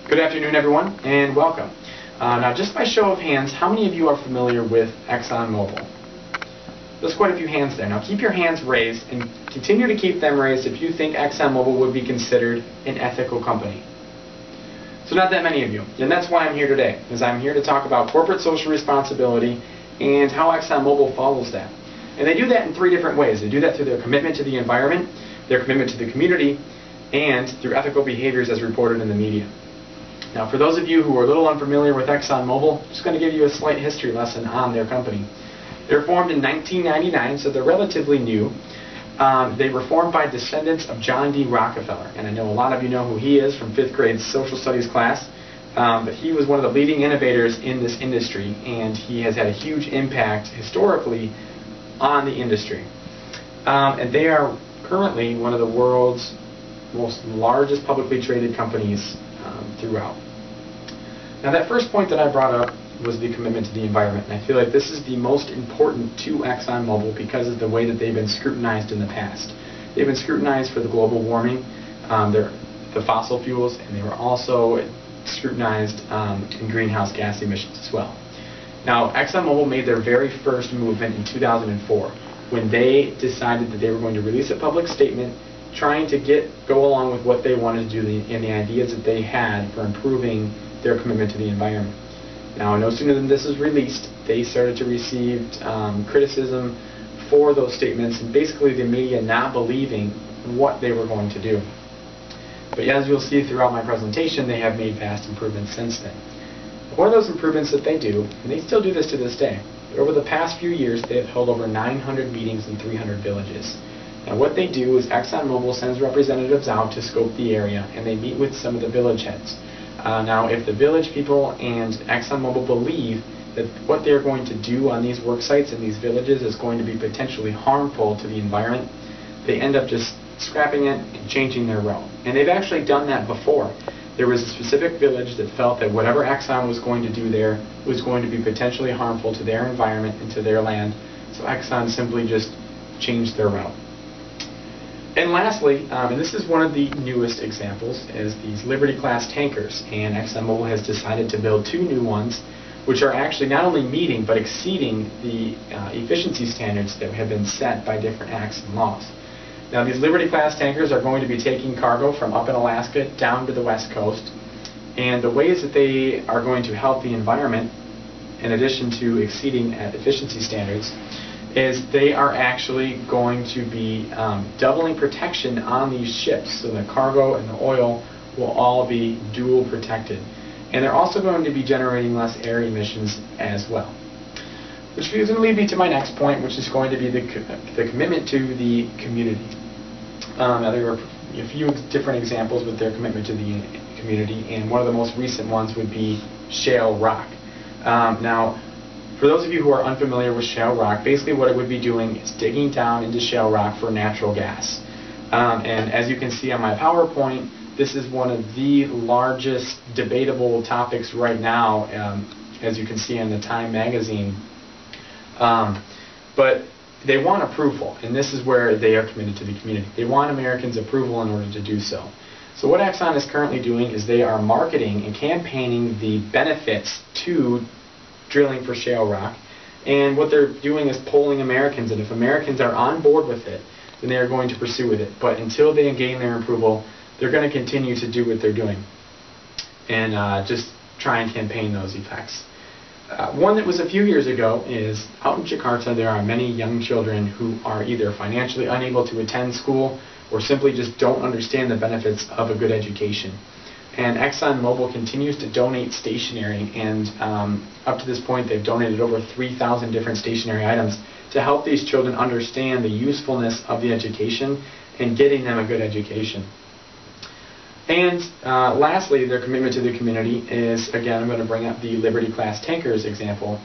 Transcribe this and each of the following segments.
Good afternoon, everyone, and welcome. Now, just by show of hands, how many of you are familiar with ExxonMobil? There's quite a few hands there. Now, keep your hands raised and continue to keep them raised if you think ExxonMobil would be considered an ethical company. So not that many of you, and that's why I'm here today, because I'm here to talk about corporate social responsibility and how ExxonMobil follows that. And they do that in three different ways. They do that through their commitment to the environment, their commitment to the community, and through ethical behaviors as reported in the media. Now, for those of you who are a little unfamiliar with ExxonMobil, I'm just going to give you a slight history lesson on their company. They were formed in 1999, so they're relatively new. They were formed by descendants of John D. Rockefeller, and I know a lot of you know who he is from 5th grade social studies class, but he was one of the leading innovators in this industry, and he has had a huge impact historically on the industry. And they are currently one of the world's most largest publicly traded companies throughout. Now, that first point that I brought up was the commitment to the environment, and I feel like this is the most important to ExxonMobil because of the way that they've been scrutinized in the past. They've been scrutinized for the global warming, the fossil fuels, and they were also scrutinized in greenhouse gas emissions as well. Now, ExxonMobil made their very first movement in 2004 when they decided that they were going to release a public statement trying to go along with what they wanted to do and the ideas that they had for improving their commitment to the environment. Now, no sooner than this was released, they started to receive criticism for those statements and basically the media not believing what they were going to do. But as you'll see throughout my presentation, they have made vast improvements since then. One of those improvements that they do, and they still do this to this day, but over the past few years they have held over 900 meetings in 300 villages. Now, what they do is ExxonMobil sends representatives out to scope the area, and they meet with some of the village heads. Now, if the village people and ExxonMobil believe that what they're going to do on these work sites in these villages is going to be potentially harmful to the environment, they end up just scrapping it and changing their route. And they've actually done that before. There was a specific village that felt that whatever Exxon was going to do there was going to be potentially harmful to their environment and to their land, so Exxon simply just changed their route. And lastly, and this is one of the newest examples, is these Liberty-class tankers, and ExxonMobil has decided to build 2 new ones, which are actually not only meeting but exceeding the efficiency standards that have been set by different acts and laws. Now, these Liberty-class tankers are going to be taking cargo from up in Alaska down to the West Coast, and the ways that they are going to help the environment, in addition to exceeding efficiency standards, is they are actually going to be doubling protection on these ships, so the cargo and the oil will all be dual protected. And they're also going to be generating less air emissions as well. Which is going to lead me to my next point, which is going to be the commitment to the community. Now, there are a few different examples with their commitment to the community, and one of the most recent ones would be shale rock. Now, for those of you who are unfamiliar with shale rock, basically what it would be doing is digging down into shale rock for natural gas. And as you can see on my PowerPoint, this is one of the largest debatable topics right now, as you can see in the Time magazine. But they want approval, and this is where they are committed to the community. They want Americans' approval in order to do so. So what Exxon is currently doing is they are marketing and campaigning the benefits to drilling for shale rock, and what they're doing is polling Americans, and if Americans are on board with it, then they are going to pursue with it. But until they gain their approval, they're going to continue to do what they're doing and just try and campaign those effects. One that was a few years ago is out in Jakarta. There are many young children who are either financially unable to attend school or simply just don't understand the benefits of a good education. And ExxonMobil continues to donate stationery, and up to this point they've donated over 3,000 different stationery items to help these children understand the usefulness of the education and getting them a good education. And lastly, their commitment to the community is, again, I'm going to bring up the Liberty-class tankers example.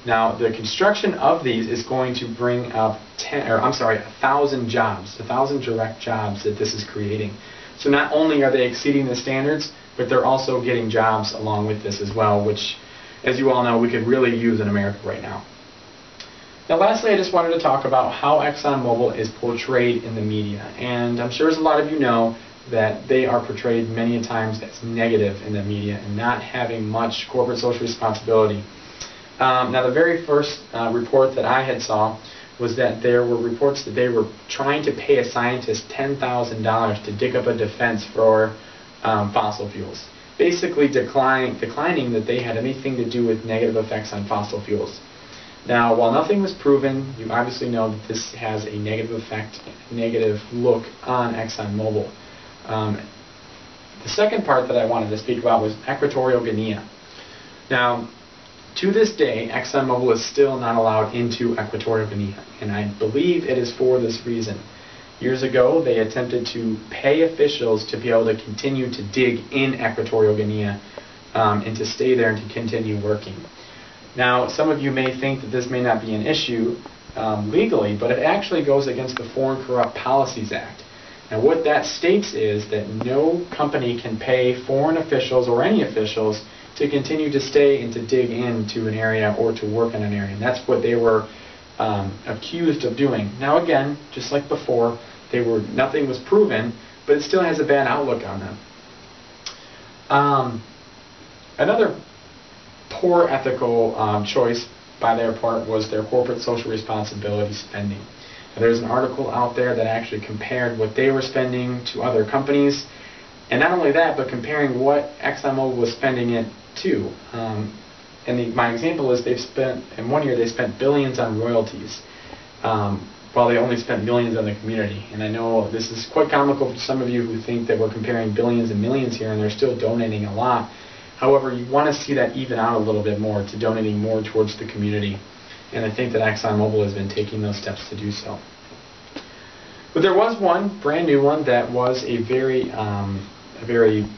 Now, the construction of these is going to bring up 1,000 jobs, 1,000 direct jobs that this is creating. So not only are they exceeding the standards, but they're also getting jobs along with this as well, which, as you all know, we could really use in America right now. Now, lastly, I just wanted to talk about how ExxonMobil is portrayed in the media. And I'm sure as a lot of you know, that they are portrayed many times as negative in the media and not having much corporate social responsibility. Now, the very first report that I had saw was that there were reports that they were trying to pay a scientist $10,000 to dig up a defense for fossil fuels, basically declining that they had anything to do with negative effects on fossil fuels. Now, while nothing was proven, you obviously know that this has a negative effect, negative look on ExxonMobil. The second part that I wanted to speak about was Equatorial Guinea. Now, to this day, ExxonMobil is still not allowed into Equatorial Guinea, and I believe it is for this reason. Years ago, they attempted to pay officials to be able to continue to dig in Equatorial Guinea and to stay there and to continue working. Now, some of you may think that this may not be an issue legally, but it actually goes against the Foreign Corrupt Policies Act. Now, what that states is that no company can pay foreign officials or any officials to continue to stay and to dig into an area or to work in an area. And that's what they were accused of doing. Now, again, just like before, nothing was proven, but it still has a bad outlook on them. Another poor ethical choice by their part was their corporate social responsibility spending. Now, there's an article out there that actually compared what they were spending to other companies, and not only that, but comparing what ExxonMobil was spending it to. My example is in 1 year they spent billions on royalties, while they only spent millions on the community. And I know this is quite comical for some of you who think that we're comparing billions and millions here, and they're still donating a lot. However, you want to see that even out a little bit more, to donating more towards the community. And I think that ExxonMobil has been taking those steps to do so. But there was one brand new one that was a very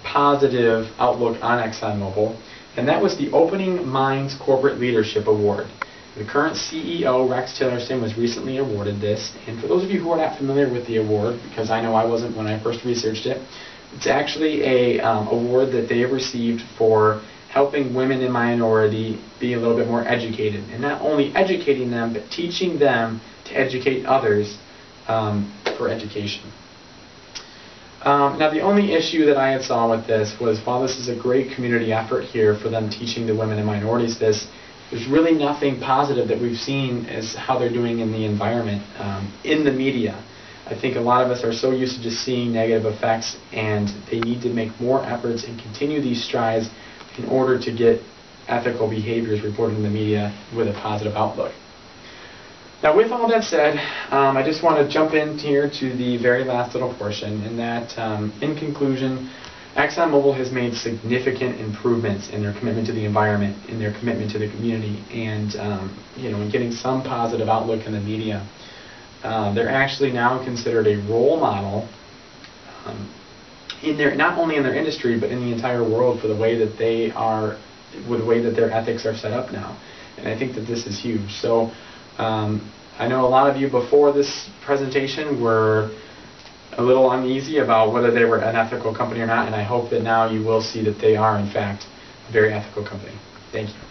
positive outlook on ExxonMobil, and that was the Opening Minds Corporate Leadership Award. The current CEO, Rex Tillerson, was recently awarded this, and for those of you who are not familiar with the award, because I know I wasn't when I first researched it, it's actually a award that they have received for helping women and minority be a little bit more educated, and not only educating them, but teaching them to educate others for education. Now, the only issue that I had saw with this was, while this is a great community effort here for them teaching the women and minorities this, there's really nothing positive that we've seen as how they're doing in the environment, in the media. I think a lot of us are so used to just seeing negative effects, and they need to make more efforts and continue these strides in order to get ethical behaviors reported in the media with a positive outlook. Now, with all that said, I just want to jump in here to the very last little portion, in that, in conclusion, ExxonMobil has made significant improvements in their commitment to the environment, in their commitment to the community, and in getting some positive outlook in the media. They're actually now considered a role model not only in their industry, but in the entire world for the way that their ethics are set up now. And I think that this is huge. So I know a lot of you before this presentation were a little uneasy about whether they were an ethical company or not, and I hope that now you will see that they are, in fact, a very ethical company. Thank you.